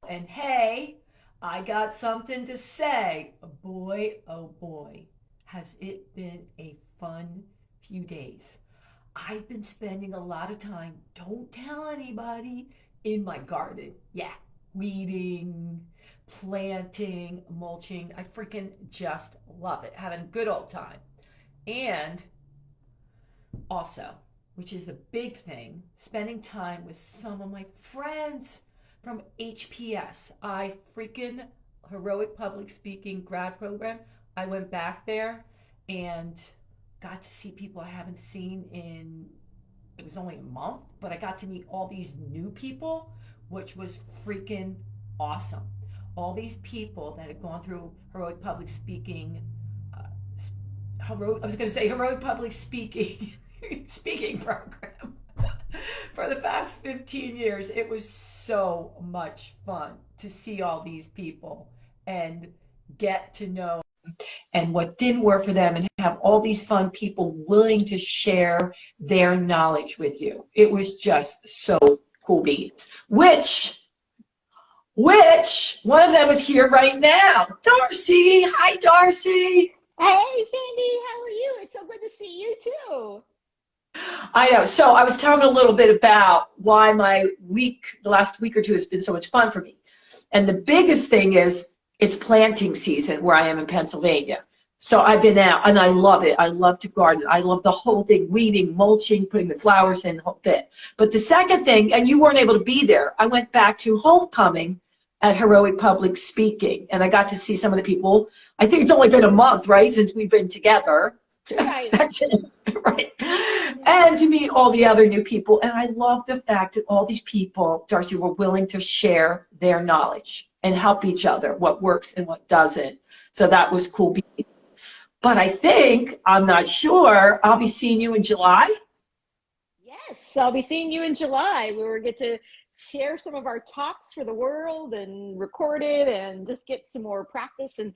And hey, I got something to say. Boy, oh boy, has it been a fun few days. I've been spending a lot of time, don't tell anybody, in my garden. Yeah, weeding, planting, mulching. I freaking just love it. Having a good old time. And also, which is a big thing, spending time with some of my friends from HPS. I freaking heroic public speaking grad program. I went back there and got to see people I haven't seen in, it was only a month, but I got to meet all these new people, which was freaking awesome. All these people that had gone through heroic public speaking, uh, I was going to say heroic public speaking speaking program for the past 15 years. It was so much fun to see all these people and get to know and what didn't work for them and have all these fun people willing to share their knowledge with you. It was just so cool beans. Which one of them is here right now? Darcy. Hi, Darcy. Hey, Sandy, how are you? It's so good to see you too. I know. So I was telling a little bit about why the last week or two has been so much fun for me. And the biggest thing is it's planting season where I am in Pennsylvania. So I've been out and I love it. I love to garden. I love the whole thing, weeding, mulching, putting the flowers in, the whole bit. But the second thing, and you weren't able to be there, I went back to homecoming at Heroic Public Speaking. And I got to see some of the people. I think it's only been a month, right, since we've been together. Right. Right. And to meet all the other new people. And I love the fact that all these people, Darcy, were willing to share their knowledge and help each other, what works and what doesn't. So that was cool. But I think, I'm not sure, I'll be seeing you in July. Yes, I'll be seeing you in July. We will get to share some of our talks for the world and record it and just get some more practice and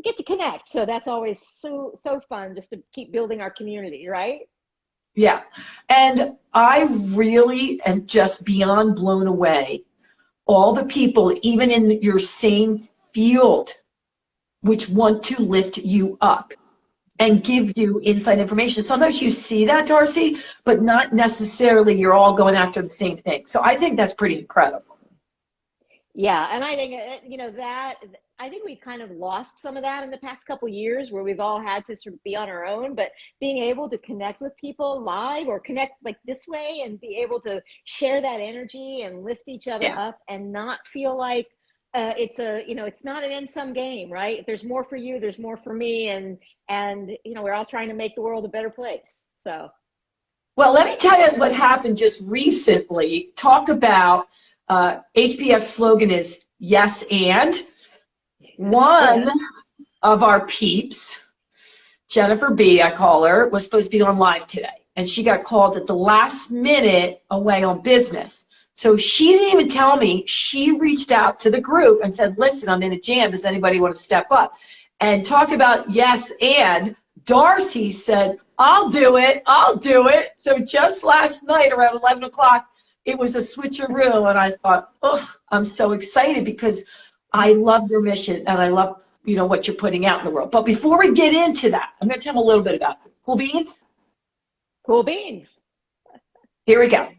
get to connect. So that's always so fun just to keep building our community, right? Yeah. And I really am just beyond blown away. All the people, even in your same field, which want to lift you up and give you inside information. Sometimes you see that, Darcy, but not necessarily you're all going after the same thing. So I think that's pretty incredible. Yeah, and I think that I think we've kind of lost some of that in the past couple of years where we've all had to sort of be on our own, but being able to connect with people live or connect like this way and be able to share that energy and lift each other Yeah. up and not feel like it's not an end sum game, right? If there's more for you, there's more for me, and we're all trying to make the world a better place. So, Well, let me tell you what happened just recently. Talk about HPS slogan is yes and. One of our peeps, Jennifer B, I call her, was supposed to be on live today. And she got called at the last minute away on business. So she didn't even tell me. She reached out to the group and said, listen, I'm in a jam. Does anybody want to step up? And talk about yes and. Darcy said, I'll do it. I'll do it. So just last night around 11 o'clock, it was a switcheroo. And I thought, oh, I'm so excited because I love your mission and I love, what you're putting out in the world. But before we get into that, I'm going to tell them a little bit about it. Cool beans? cool beans. Here we go.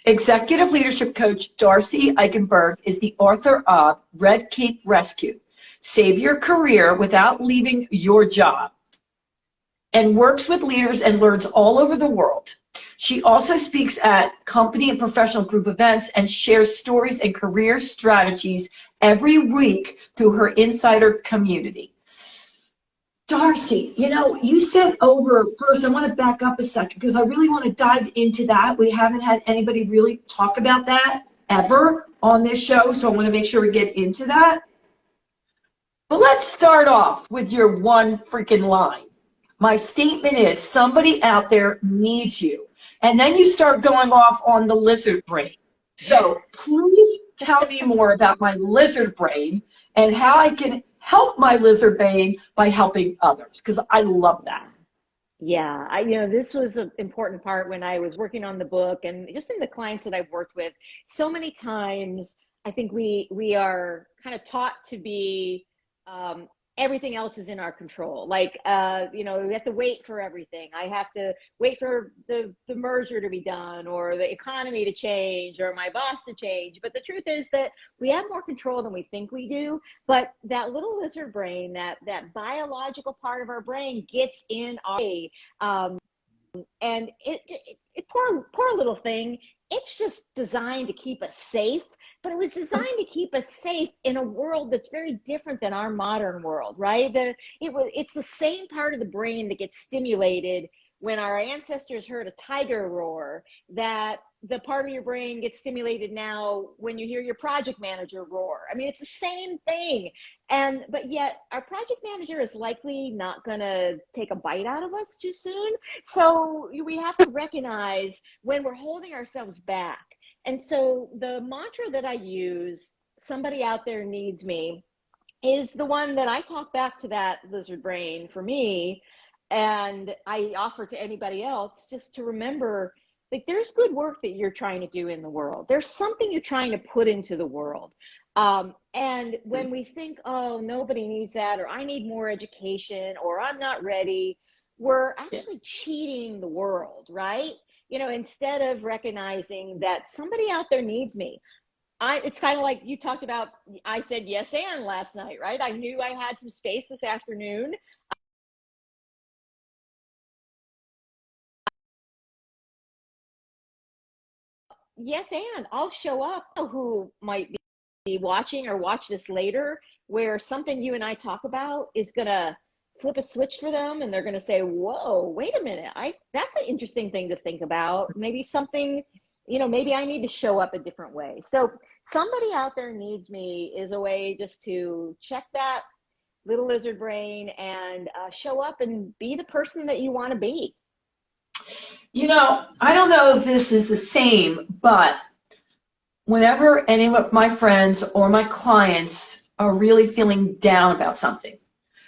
Executive leadership coach Darcy Eikenberg is the author of Red Cape Rescue, Save Your Career Without Leaving Your Job, and works with leaders and learns all over the world. She also speaks at company and professional group events and shares stories and career strategies every week through her insider community. Darcy, you said over first, I want to back up a second because I really want to dive into that. We haven't had anybody really talk about that ever on this show, so I want to make sure we get into that. But let's start off with your one freaking line. My statement is somebody out there needs you. And then you start going off on the lizard brain. So please tell me more about my lizard brain and how I can help my lizard brain by helping others, because I love that. Yeah, this was an important part when I was working on the book and just in the clients that I've worked with. So many times, I think we are kind of taught to be um, everything else is in our control. Like, we have to wait for everything. I have to wait for the merger to be done, or the economy to change, or my boss to change. But the truth is that we have more control than we think we do. But that little lizard brain, that biological part of our brain, gets in our way. Um, and it poor little thing. It's just designed to keep us safe, but it was designed to keep us safe in a world that's very different than our modern world, right? It's the same part of the brain that gets stimulated when our ancestors heard a tiger roar, that the part of your brain gets stimulated now when you hear your project manager roar. I mean, it's the same thing. But yet our project manager is likely not going to take a bite out of us too soon. So we have to recognize when we're holding ourselves back. And so the mantra that I use, somebody out there needs me, is the one that I talk back to that lizard brain for me. And I offer to anybody else just to remember, like, there's good work that you're trying to do in the world. There's something you're trying to put into the world. And when we think, oh, nobody needs that, or I need more education, or I'm not ready, we're actually cheating the world, right? Instead of recognizing that somebody out there needs me. It's kind of like you talked about, I said yes and last night, right? I knew I had some space this afternoon. Yes, and I'll show up. Who might be watching or watch this later, where something you and I talk about is going to flip a switch for them, and they're going to say, whoa, wait a minute, that's an interesting thing to think about. Maybe something, maybe I need to show up a different way. So somebody out there needs me is a way just to check that little lizard brain and show up and be the person that you want to be. I don't know if this is the same, but whenever any of my friends or my clients are really feeling down about something,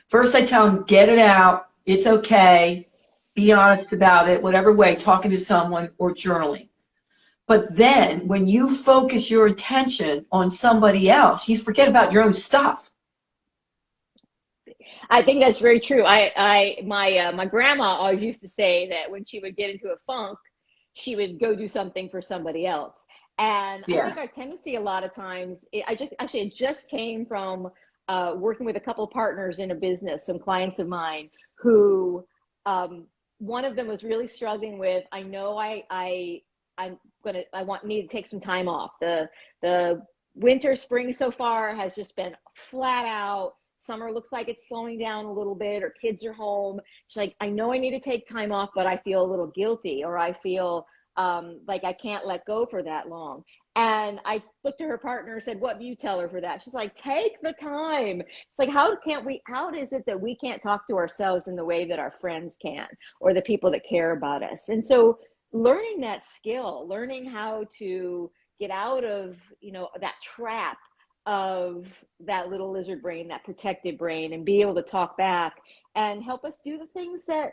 first I tell them, get it out. It's okay. Be honest about it, whatever way, talking to someone or journaling. But then when you focus your attention on somebody else, you forget about your own stuff. I think that's very true. My grandma always used to say that when she would get into a funk, she would go do something for somebody else. And I Yeah. think our tendency a lot of times, it just came from working with a couple of partners in a business, some clients of mine who, one of them was really struggling with, I know need to take some time off. The winter, spring so far has just been flat out. Summer looks like it's slowing down a little bit, or kids are home. She's like, I know I need to take time off, but I feel a little guilty, or I feel like I can't let go for that long. And I looked at her partner and said, what do you tell her for that? She's like, take the time. It's like, how is it that we can't talk to ourselves in the way that our friends can, or the people that care about us? And so learning that skill, learning how to get out of, that trap of that little lizard brain, that protective brain, and be able to talk back and help us do the things that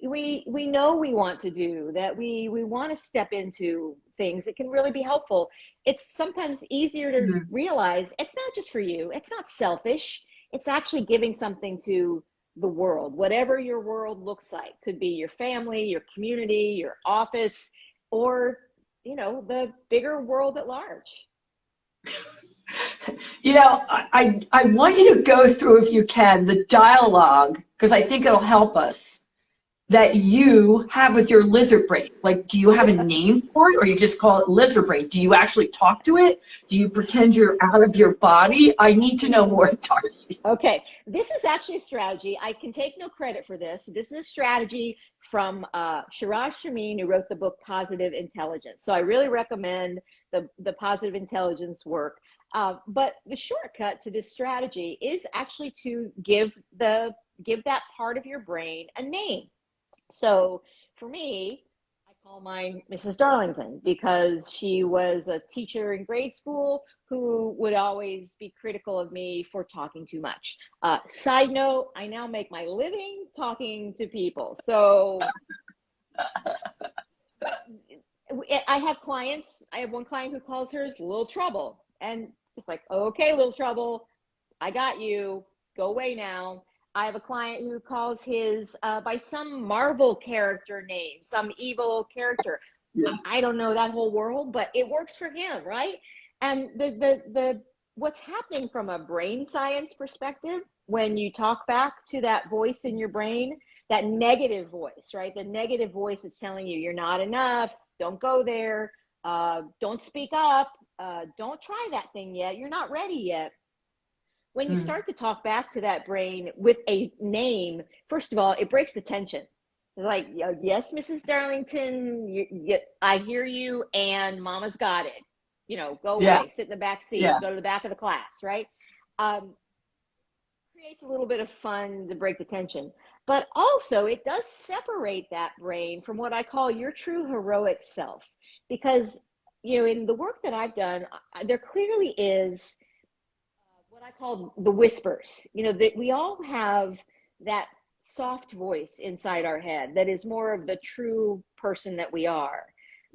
we know we want to do, that we want to step into things that can really be helpful. It's sometimes easier to realize it's not just for you. It's not selfish. It's actually giving something to the world, whatever your world looks like. Could be your family, your community, your office, or the bigger world at large. I want you to go through, if you can, the dialogue, because I think it'll help us, that you have with your lizard brain. Like, do you have a name for it, or you just call it lizard brain? Do you actually talk to it? Do you pretend you're out of your body? I need to know more, Darcy. Okay, this is actually a strategy. I can take no credit for this. This is a strategy from Shiraj Shamin, who wrote the book Positive Intelligence. So I really recommend the Positive Intelligence work. But the shortcut to this strategy is actually to give that part of your brain a name. So for me, I call mine Mrs. Darlington because she was a teacher in grade school who would always be critical of me for talking too much. Side note, I now make my living talking to people. So I have clients. I have one client who calls hers Little Trouble. And it's like, okay, Little Trouble, I got you. Go away now. I have a client who calls his by some Marvel character name, some evil character. Yeah. I don't know that whole world, but it works for him, right? And the what's happening from a brain science perspective when you talk back to that voice in your brain, that negative voice, right? The negative voice that's telling you you're not enough, don't go there, don't speak up, don't try that thing yet, you're not ready yet. When you start to talk back to that brain with a name, first of all, it breaks the tension. It's like, yes, Mrs. Darlington, I hear you, and Mama's got it. Go away, sit in the back seat, go to the back of the class, right? Creates a little bit of fun to break the tension. But also, it does separate that brain from what I call your true heroic self. Because, in the work that I've done, there clearly is what I call the whispers, that we all have that soft voice inside our head that is more of the true person that we are,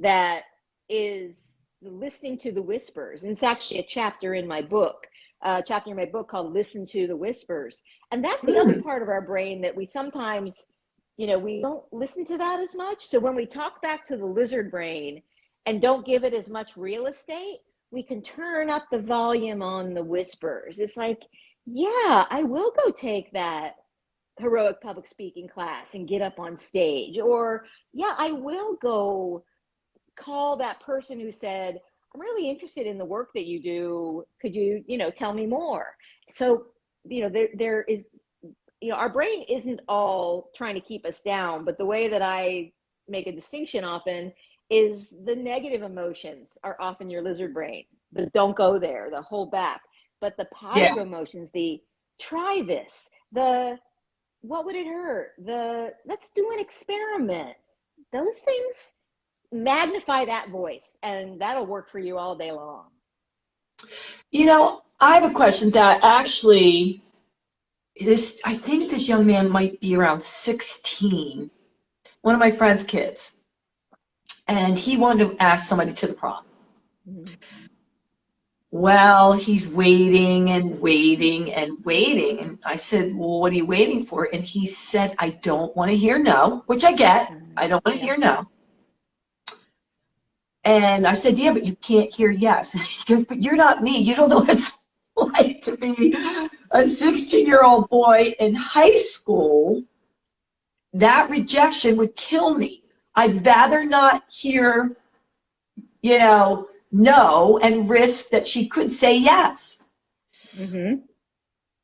that is listening to the whispers. And it's actually a chapter in my book called Listen to the Whispers. And that's the other part of our brain that we sometimes, we don't listen to that as much. So when we talk back to the lizard brain and don't give it as much real estate, we can turn up the volume on the whispers. It's like, yeah, I will go take that heroic public speaking class and get up on stage. Or, yeah, I will go call that person who said, I'm really interested in the work that you do. Could you, tell me more? So, there is, our brain isn't all trying to keep us down, but the way that I make a distinction often is the negative emotions are often your lizard brain. The don't go there, the hold back. But the positive emotions, the try this, the what would it hurt, the let's do an experiment, those things magnify that voice, and that'll work for you all day long. I have a question that actually I think this young man might be around 16, one of my friend's kids. And he wanted to ask somebody to the prom. Mm-hmm. Well, he's waiting and waiting and waiting. And I said, well, what are you waiting for? And he said, I don't want to hear no, which I get. I don't want to hear no. And I said, yeah, but you can't hear yes. He goes, but you're not me. You don't know what it's like to be a 16-year-old boy in high school. That rejection would kill me. I'd rather not hear, no, and risk that she could say yes. Mm-hmm.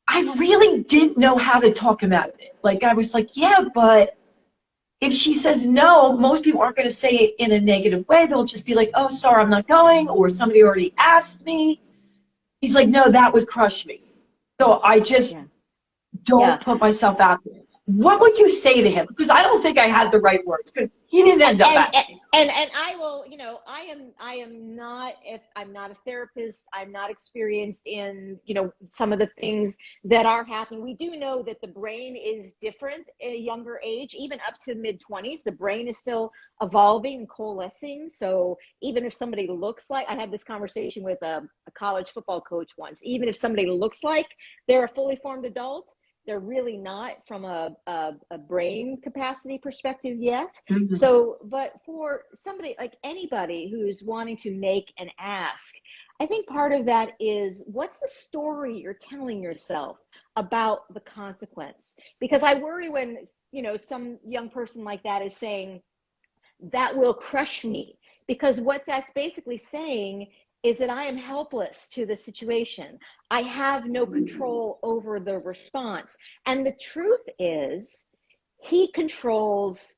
I really didn't know how to talk him out of it. Like, I was like, yeah, but if she says no, most people aren't going to say it in a negative way. They'll just be like, oh, sorry, I'm not going, or somebody already asked me. He's like, no, that would crush me. So I just don't put myself out there. What would you say to him? Because I don't think I had the right words. Because he didn't end up asking. And I will, I am not, if I'm not a therapist, I'm not experienced in, some of the things that are happening. We do know that the brain is different at a younger age, even up to mid-20s. The brain is still evolving and coalescing. So even if somebody looks like, I had this conversation with a college football coach once, even if somebody looks like they're a fully formed adult, they're really not from a brain capacity perspective yet. Mm-hmm. So, but for somebody like anybody who's wanting to make an ask, I think part of that is, what's the story you're telling yourself about the consequence? Because I worry when, some young person like that is saying, that will crush me. Because what that's basically saying is that I am helpless to the situation. I have no control over the response. And the truth is, he controls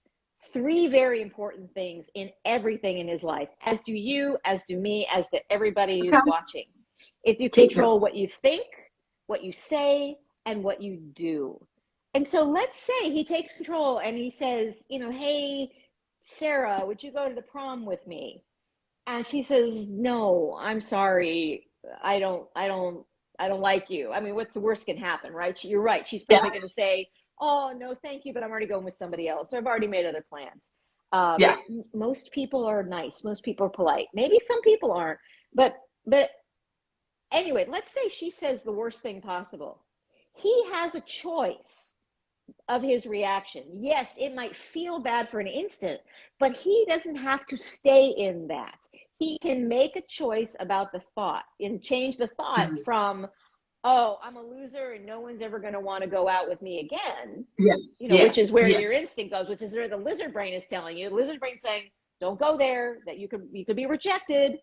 three very important things in everything in his life, as do you, as do me, as do everybody who's watching. If you control what you think, what you say, and what you do. And so let's say he takes control and he says, hey, Sarah, would you go to the prom with me? And she says, no, I'm sorry. I don't like you. I mean, what's the worst can happen, right? You're right. She's Yeah. probably going to say, oh, no, thank you, but I'm already going with somebody else. Or I've already made other plans. Yeah. Most people are nice. Most people are polite. Maybe some people aren't. But anyway, let's say she says the worst thing possible. He has a choice of his reaction. Yes, it might feel bad for an instant, but he doesn't have to stay in that. He can make a choice about the thought and change the thought Mhm. from, oh, I'm a loser and no one's ever going to want to go out with me again, Yeah. which is where Yeah. your instinct goes, which is where the lizard brain is telling you. The lizard brain saying, don't go there, that you could be rejected.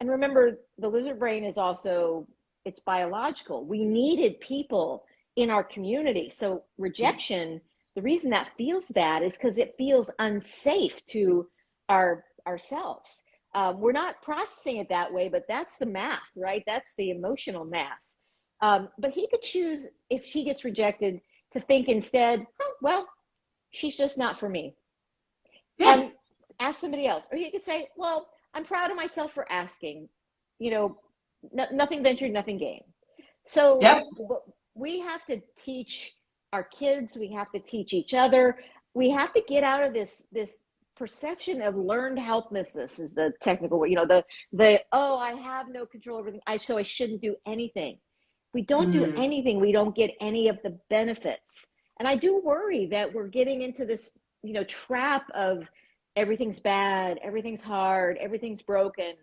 And remember, the lizard brain is also, it's biological. We needed people in our community. So rejection, the reason that feels bad is because it feels unsafe to ourselves. We're not processing it that way, but that's the math, right? That's the emotional math. But he could choose, if she gets rejected, to think instead, oh, well, she's just not for me. Yeah. And ask somebody else. Or he could say, well, I'm proud of myself for asking. Nothing ventured, nothing gained. So Yep. we have to teach our kids, we have to teach each other, we have to get out of this perception of learned helplessness is the technical word, oh, I have no control over everything, so I shouldn't do anything. If we don't do anything, we don't get any of the benefits. And I do worry that we're getting into this, trap of everything's bad, everything's hard, everything's broken,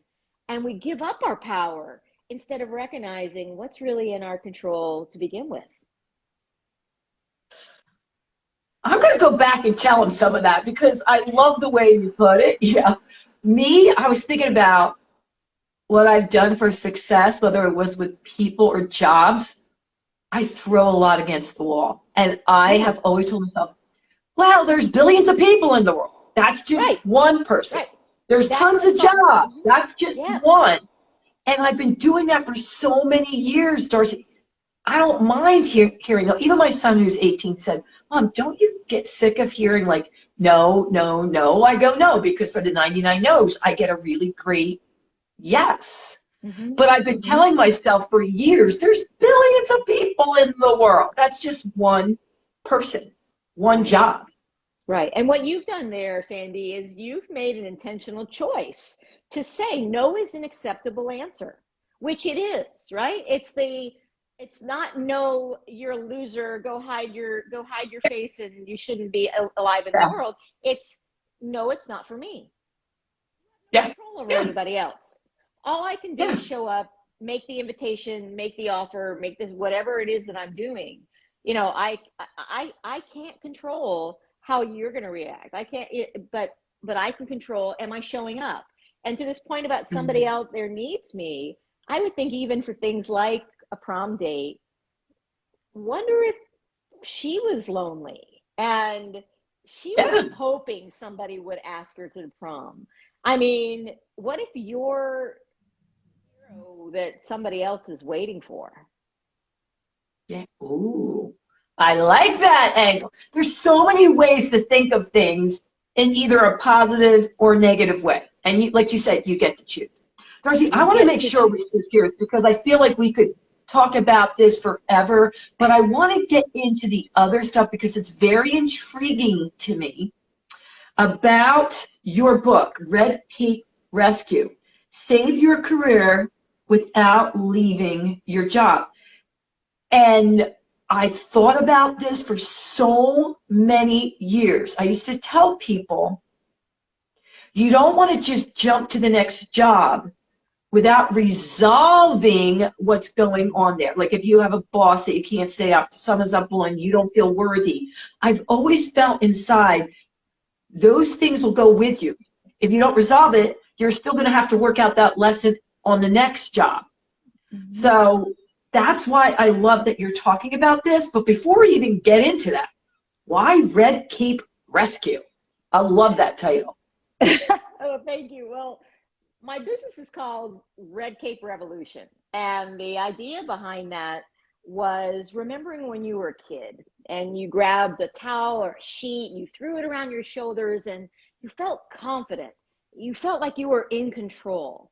and we give up our power instead of recognizing what's really in our control to begin with. I'm going to go back and tell him some of that because I love the way you put it. Yeah. I was thinking about what I've done for success, whether it was with people or jobs. I throw a lot against the wall. And I have always told myself, well, there's billions of people in the world. That's just one person. Right. There's tons of jobs. That's just one. And I've been doing that for so many years, Darcy. I don't mind hearing, even my son who's 18 said, Mom, don't you get sick of hearing like, no, no, no? I go, no, because for the 99 no's, I get a really great yes. But I've been telling myself for years, there's billions of people in the world. That's just one person, one job. Right. And what you've done there, Sandy, is you've made an intentional choice to say no is an acceptable answer, which it is, right? It's not no, you're a loser, go hide your face and you shouldn't be alive in the world. It's no, it's not for me. No control over anybody else. All I can do is show up, make the invitation, make the offer, make this, whatever it is that I'm doing. I can't control how you're going to react. I can't, but I can control, am I showing up? And to this point about somebody out there needs me, I would think even for things like a prom date, wonder if she was lonely and she was hoping somebody would ask her to the prom. I mean, what if you're the hero that somebody else is waiting for? Yeah. Ooh, I like that angle. There's so many ways to think of things in either a positive or negative way. And like you said, you get to choose. Darcy, I want to make sure we switch gears because I feel like we could talk about this forever, but I want to get into the other stuff because it's very intriguing to me about your book, Red Cape Rescue, Save Your Career Without Leaving Your Job. And I've thought about this for so many years. I used to tell people, you don't want to just jump to the next job without resolving what's going on there. Like if you have a boss that you can't stay up, the sun is up and you don't feel worthy. I've always felt inside, those things will go with you. If you don't resolve it, you're still going to have to work out that lesson on the next job. So that's why I love that you're talking about this. But before we even get into that, why Red Cape Rescue? I love that title. Oh, thank you. Well, my business is called Red Cape Revolution. And the idea behind that was remembering when you were a kid and you grabbed a towel or a sheet, you threw it around your shoulders and you felt confident. You felt like you were in control.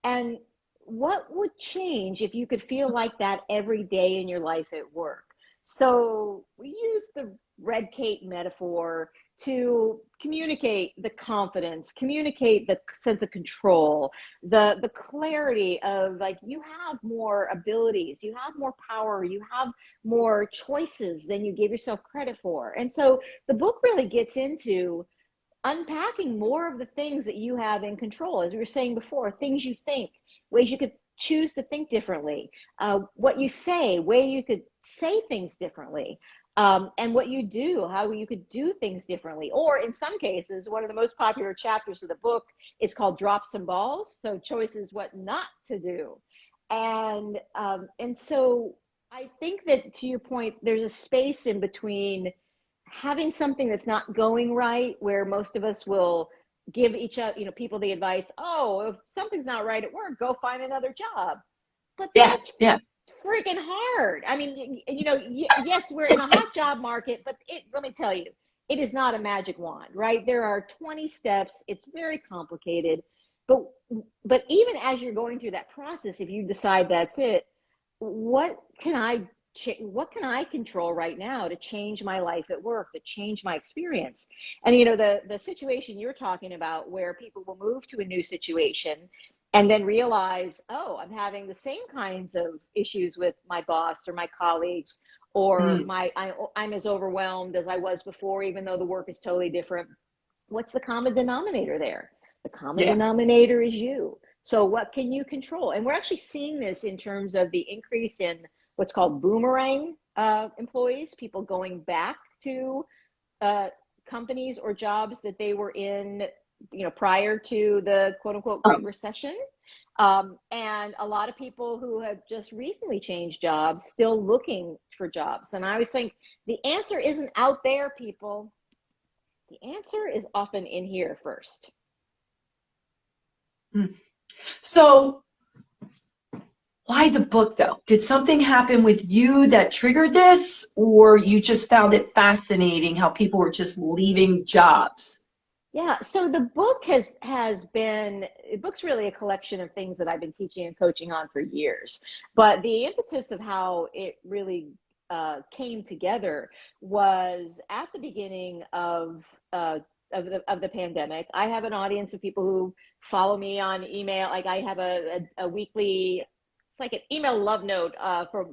And what would change if you could feel like that every day in your life at work? So we use the red cape metaphor to communicate the confidence, communicate the sense of control, the clarity of like, you have more abilities, you have more power, you have more choices than you give yourself credit for. And so the book really gets into unpacking more of the things that you have in control, as we were saying before, things you think, ways you could choose to think differently, what you say, way you could say things differently, and what you do, how you could do things differently. Or in some cases, one of the most popular chapters of the book is called Drop Some Balls. So choices what not to do. And so I think that, to your point, there's a space in between having something that's not going right, where most of us will give each other, people the advice, oh, if something's not right at work, go find another job. But Yeah, that's yeah. freaking hard. I mean, yes, we're in a hot job market, but let me tell you, it is not a magic wand, right? There are 20 steps. It's very complicated. But even as you're going through that process, if you decide that's it, what can I control right now to change my life at work, to change my experience? And the situation you're talking about, where people will move to a new situation and then realize, oh, I'm having the same kinds of issues with my boss or my colleagues, or I'm as overwhelmed as I was before, even though the work is totally different. What's the common denominator there? The common Yeah. denominator is you. So what can you control? And we're actually seeing this in terms of the increase in what's called boomerang employees, people going back to companies or jobs that they were in, prior to the quote unquote Great Recession. And a lot of people who have just recently changed jobs still looking for jobs. And I always think the answer isn't out there, people. The answer is often in here first. So why the book, though? Did something happen with you that triggered this, or you just found it fascinating how people were just leaving jobs? Yeah, so the book the book's really a collection of things that I've been teaching and coaching on for years. But the impetus of how it really came together was at the beginning of the pandemic. I have an audience of people who follow me on email. Like, I have a weekly, it's like an email love note for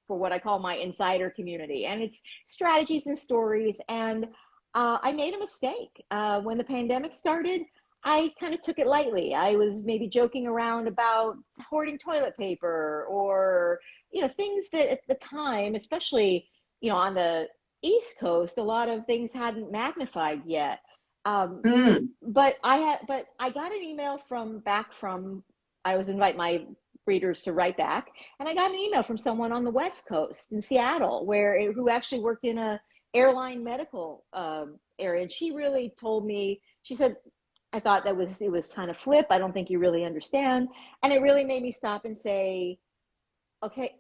what I call my insider community, and it's strategies and stories. And I made a mistake when the pandemic started. I kind of took it lightly. I was maybe joking around about hoarding toilet paper, or things that at the time, especially on the East Coast, a lot of things hadn't magnified yet. But I got an email back from, I was invite my readers to write back, and I got an email from someone on the West Coast in Seattle, who actually worked in a airline medical area. And she really told me, she said, I thought it was kind of flip. I don't think you really understand. And it really made me stop and say, okay,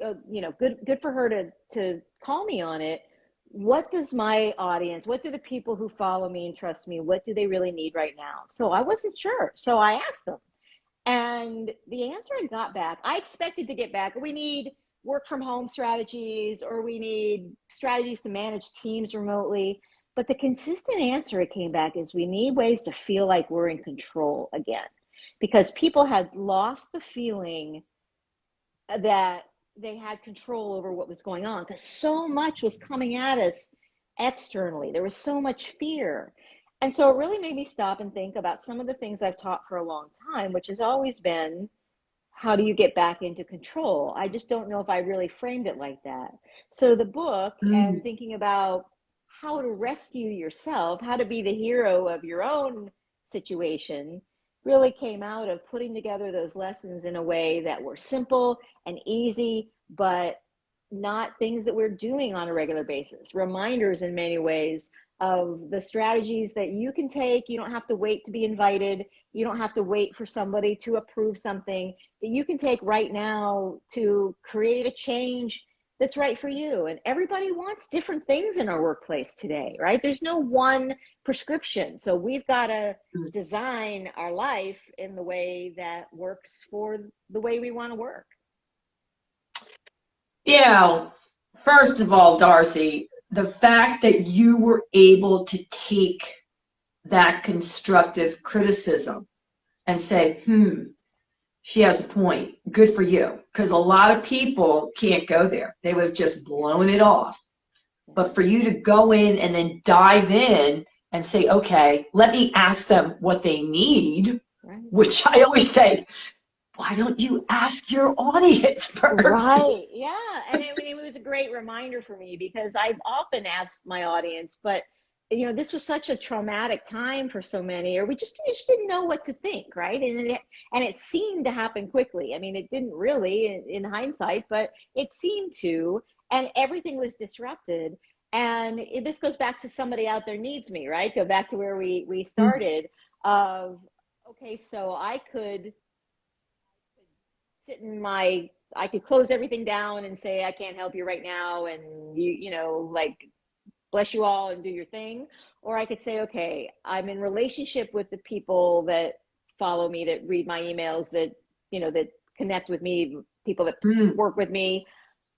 good for her to call me on it. What does my audience, what do the people who follow me and trust me, what do they really need right now? So I wasn't sure. So I asked them. And the answer I got back, I expected to get back, we need work from home strategies, or we need strategies to manage teams remotely. But the consistent answer it came back is, we need ways to feel like we're in control again, because people had lost the feeling that they had control over what was going on, because so much was coming at us externally. There was so much fear. And so it really made me stop and think about some of the things I've taught for a long time, which has always been, how do you get back into control? I just don't know if I really framed it like that. So the book, and thinking about how to rescue yourself, how to be the hero of your own situation, really came out of putting together those lessons in a way that were simple and easy, but not things that we're doing on a regular basis. Reminders in many ways of the strategies that you can take. You don't have to wait to be invited. You don't have to wait for somebody to approve something that you can take right now to create a change that's right for you. And everybody wants different things in our workplace today, right? There's no one prescription. So we've got to design our life in the way that works for the way we want to work. You know, first of all, Darcy, the fact that you were able to take that constructive criticism and say, she has a point. Good for you. Because a lot of people can't go there. They would have just blown it off. But for you to go in and then dive in and say, okay, let me ask them what they need, right. Which I always say, why don't you ask your audience first? Right. Yeah. And it was a great reminder for me, because I've often asked my audience, but this was such a traumatic time for so many, or we just didn't know what to think, right? And it seemed to happen quickly. I mean, it didn't really in hindsight, but it seemed to, and everything was disrupted. And this goes back to somebody out there needs me, right? Go back to where we started of, okay, so I could sit in I could close everything down and say, I can't help you right now. And like, bless you all and do your thing. Or I could say, okay, I'm in relationship with the people that follow me, that read my emails, that, that connect with me, people that work with me.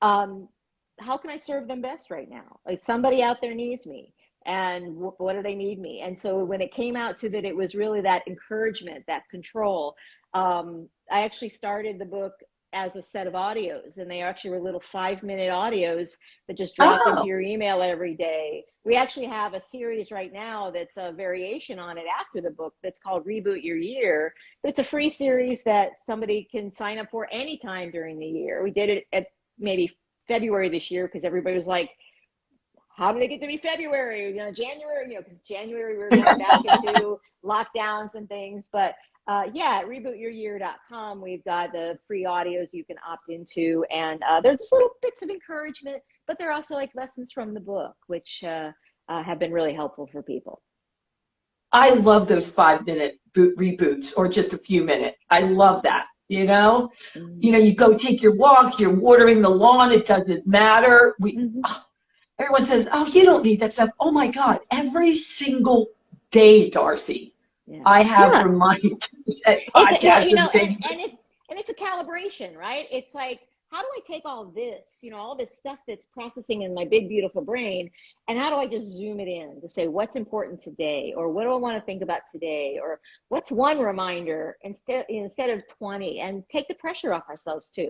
How can I serve them best right now? Like, somebody out there needs me. And what do they need me? And so when it came out to that, it was really that encouragement, that control. I actually started the book as a set of audios, and they actually were little 5-minute audios that just drop into your email every day. We actually have a series right now that's a variation on it after the book that's called Reboot Your Year. It's a free series that somebody can sign up for anytime during the year. We did it at maybe February this year because everybody was like, how did it get to be February? January, because January we were going back into lockdowns and things. But at rebootyouryear.com, we've got the free audios you can opt into. And they're just little bits of encouragement, but they're also like lessons from the book, which have been really helpful for people. I love those 5-minute reboots, or just a few minutes. I love that. You go take your walk, you're watering the lawn, it doesn't matter. Everyone says, oh, you don't need that stuff. Oh my God, every single day, Darcy, I have reminded podcasts and it's a calibration, right? It's like, how do I take all this, all this stuff that's processing in my big, beautiful brain, and how do I just zoom it in to say what's important today, or what do I want to think about today, or what's one reminder instead of 20, and take the pressure off ourselves too.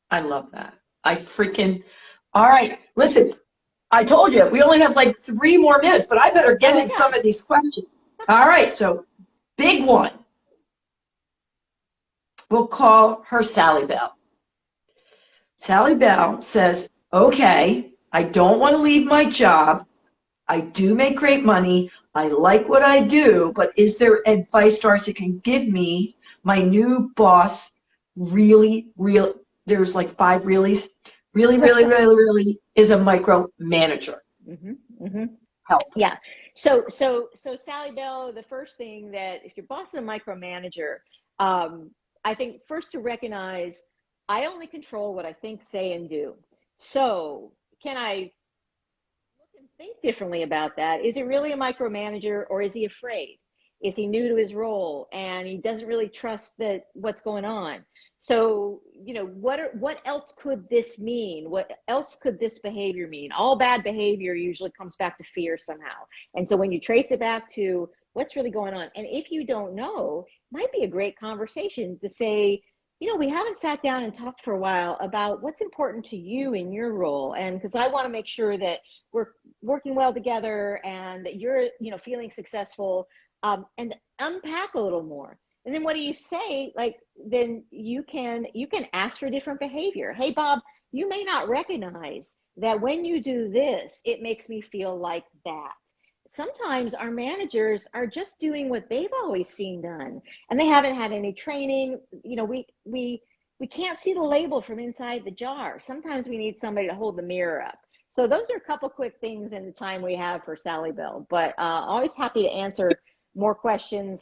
I love that. All right, listen, I told you, we only have like 3 more minutes, but I better get in some of these questions. All right, so big one. We'll call her Sally Bell. Sally Bell says, okay, I don't want to leave my job. I do make great money. I like what I do, but is there advice Darcy can give me? My new boss really, there's like 5 reallys. Really is a micromanager. Help. Yeah. So Sally Bell, the first thing that if your boss is a micromanager, I think first to recognize, I only control what I think, say, and do. So can I look and think differently about that? Is he really a micromanager, or is he afraid? Is he new to his role and he doesn't really trust what's going on? So, what else could this mean? What else could this behavior mean? All bad behavior usually comes back to fear somehow. And so when you trace it back to what's really going on, and if you don't know, it might be a great conversation to say, we haven't sat down and talked for a while about what's important to you in your role. And because I want to make sure that we're working well together and that you're, feeling successful, and unpack a little more. And then what do you say? Then you can ask for different behavior. Hey, Bob, you may not recognize that when you do this, it makes me feel like that. Sometimes our managers are just doing what they've always seen done, and they haven't had any training. We can't see the label from inside the jar. Sometimes we need somebody to hold the mirror up. So those are a couple quick things in the time we have for Sally Bell, but always happy to answer more questions.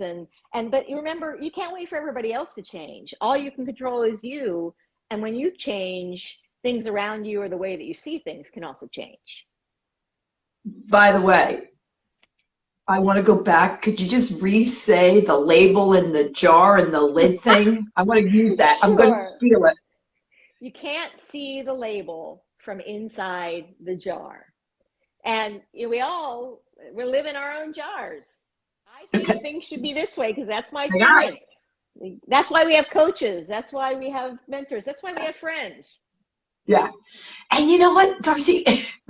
But you remember, you can't wait for everybody else to change. All you can control is you. And when you change, things around you or the way that you see things can also change. By the way, I want to go back. Could you just re-say the label in the jar and the lid thing? I want to use that. I'm going to Sure. steal it. You can't see the label from inside the jar. And we live in our own jars. I think Okay. things should be this way because that's my I got it. experience. That's why we have coaches. That's why we have mentors. That's why we have friends. Yeah. And you know what, Darcy?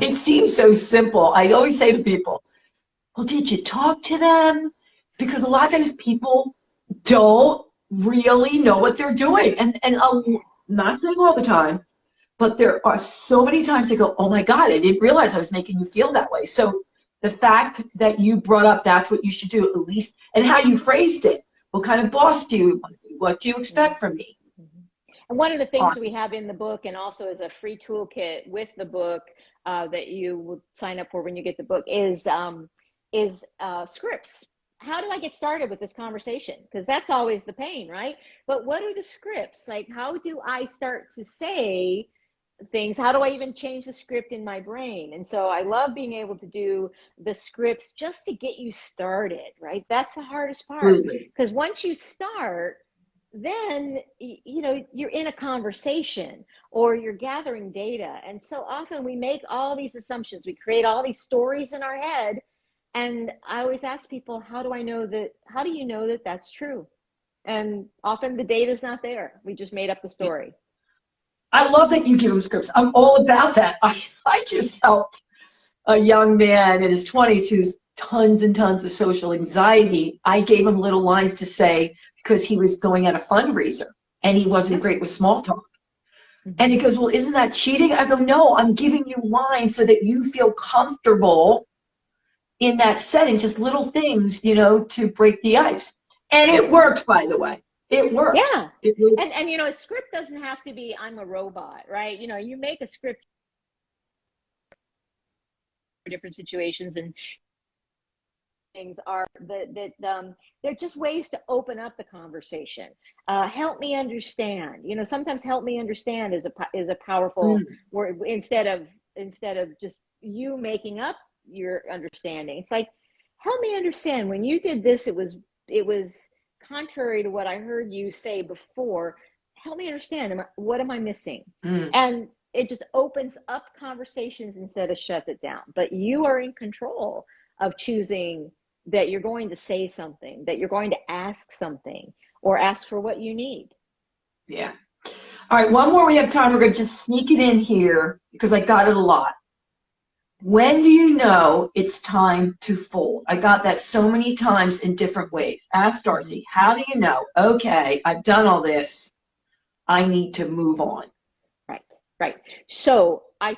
It seems so simple. I always say to people, well, did you talk to them? Because a lot of times people don't really know what they're doing. And not saying all the time, but there are so many times I go, oh my God, I didn't realize I was making you feel that way. So the fact that you brought up that's what you should do at least, and how you phrased it, what kind of boss do you want to be? What do you expect from me? And one of the things that we have in the book, and also as a free toolkit with the book that you will sign up for when you get the book, is scripts. How do I get started with this conversation? Because that's always the pain, right? But what are the scripts? Like, how do I start to say things? How do I even change the script in my brain? And so I love being able to do the scripts just to get you started, right? That's the hardest part. Because once you start, then you're in a conversation or you're gathering data. And so often we make all these assumptions. We create all these stories in our head. And I always ask people, how do you know that that's true? And often the data's not there. We just made up the story. I love that you give them scripts. I'm all about that. I just helped a young man in his 20s who's tons and tons of social anxiety. I gave him little lines to say because he was going at a fundraiser and he wasn't great with small talk. And he goes, well, isn't that cheating? I go, no, I'm giving you lines so that you feel comfortable in that setting, just little things, to break the ice. And it worked, by the way. It works. Yeah. Really. And a script doesn't have to be, I'm a robot, right? You make a script for different situations, and things are they're just ways to open up the conversation. Help me understand. Sometimes help me understand is a powerful word instead of just you making up your understanding. It's like, help me understand, when you did this, it was contrary to what I heard you say before. Help me understand. What am I missing? And it just opens up conversations instead of shuts it down. But you are in control of choosing that you're going to say something, that you're going to ask something, or ask for what you need. Yeah. All right, one more we have time. We're going to just sneak it in here because I got it a lot. When do you know it's time to fold? I got that so many times in different ways. Ask Darcy, how do you know? Okay, I've done all this. I need to move on. Right. So I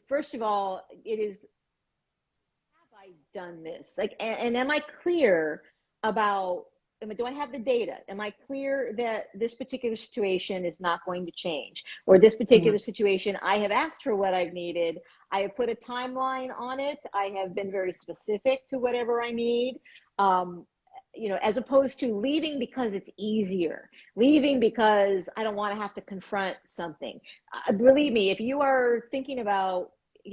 first of all, it is, have I done this? Like, and am I clear about, do I have the data? Am I clear that this particular situation is not going to change? Or this particular situation, I have asked for what I've needed. I have put a timeline on it. I have been very specific to whatever I need. As opposed to leaving because it's easier, leaving because I don't want to have to confront something. Believe me, if you are thinking about,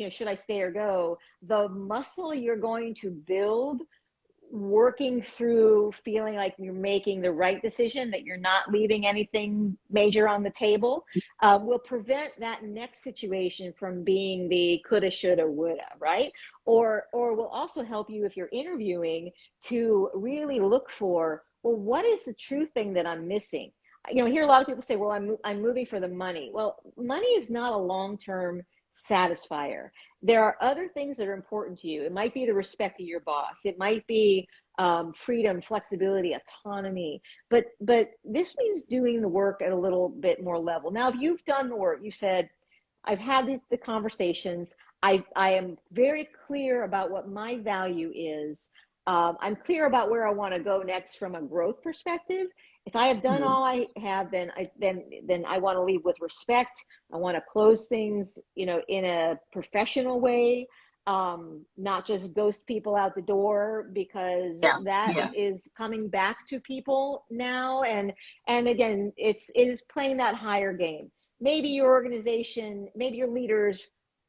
should I stay or go, the muscle you're going to build working through feeling like you're making the right decision, that you're not leaving anything major on the table, will prevent that next situation from being the coulda, shoulda, woulda, right? Or will also help you, if you're interviewing, to really look for, well, what is the true thing that I'm missing? I hear a lot of people say, well, I'm moving for the money. Well, money is not a long-term satisfier. There are other things that are important to you. It might be the respect of your boss. It might be freedom, flexibility, autonomy. But this means doing the work at a little bit more level. Now, if you've done the work, you said, I've had the conversations. I am very clear about what my value is. I'm clear about where I want to go next from a growth perspective. If I have done all I have, then I want to leave with respect. I want to close things, in a professional way, not just ghost people out the door, because that is coming back to people now. And again, it is playing that higher game. maybe your organization, maybe your leaders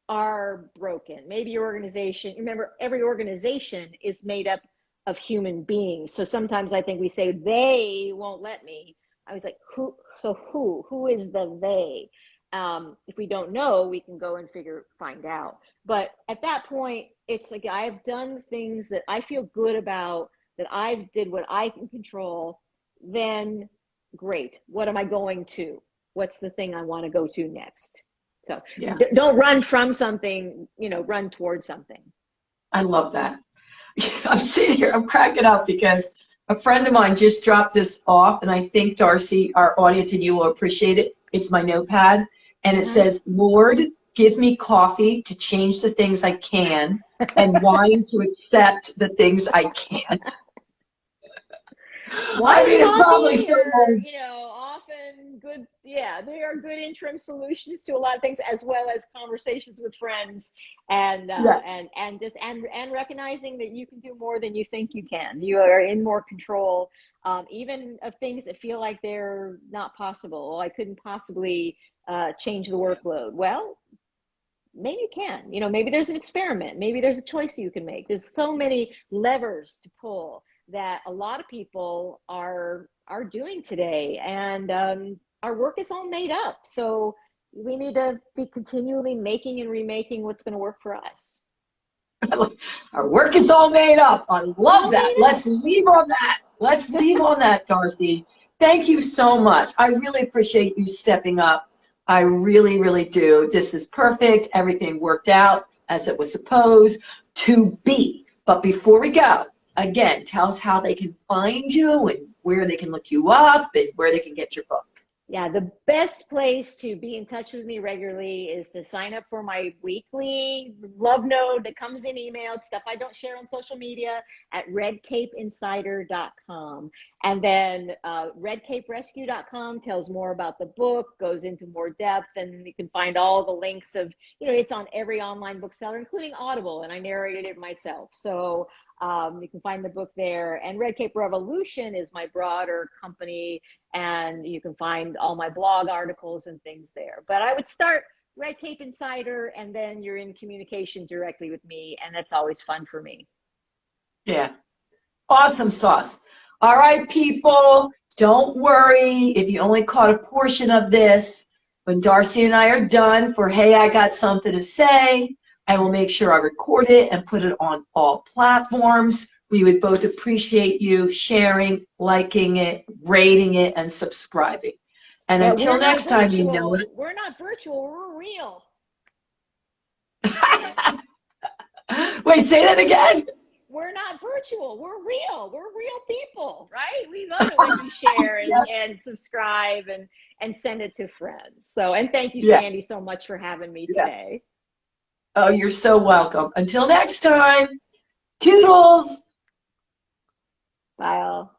are broken. Maybe your organization, remember, every organization is made up of human beings. So sometimes I think we say, they won't let me. I was like, who is the they? If we don't know, we can go and find out. But at that point, it's like, I've done things that I feel good about, that I did what I can control. Then great. What am I going to? What's the thing I want to go to next? So don't run from something, run towards something. I love that. I'm sitting here, I'm cracking up because a friend of mine just dropped this off, and I think, Darcy, our audience and you will appreciate it. It's my notepad, and it says, Lord, give me coffee to change the things I can and wine to accept the things I can't. Wine and coffee are, often good. Yeah, they are good interim solutions to a lot of things, as well as conversations with friends, and recognizing that you can do more than you think you can. You are in more control, even of things that feel like they're not possible. I couldn't possibly change the workload. Well, maybe you can. Maybe there's an experiment. Maybe there's a choice you can make. There's so many levers to pull that a lot of people are doing today, and our work is all made up. So we need to be continually making and remaking what's going to work for us. Our work is all made up. I love that. Let's leave on that. Let's leave on that, Darcy. Thank you so much. I really appreciate you stepping up. I really, really do. This is perfect. Everything worked out as it was supposed to be. But before we go, again, tell us how they can find you and where they can look you up and where they can get your book. Yeah, the best place to be in touch with me regularly is to sign up for my weekly love note that comes in email, stuff I don't share on social media, at redcapeinsider.com. And then redcaperescue.com tells more about the book, goes into more depth, and you can find all the links of, it's on every online bookseller, including Audible, and I narrated it myself. So you can find the book there. And Red Cape Revolution is my broader company, and you can find all my blog articles and things there. But I would start Red Cape Insider, and then you're in communication directly with me, and that's always fun for me. Yeah. Awesome sauce. All right, people, don't worry if you only caught a portion of this. When Darcy and I are done for Hey, I Got Something to Say, I will make sure I record it and put it on all platforms. We would both appreciate you sharing, liking it, rating it, and subscribing. And until next time, we're not virtual, we're real. Wait, say that again. We're not virtual, we're real. We're real people, right? We love it when you share and subscribe and send it to friends. So, and thank you, Sandy, so much for having me today. Oh, you're so welcome. Until next time, toodles. Bye all.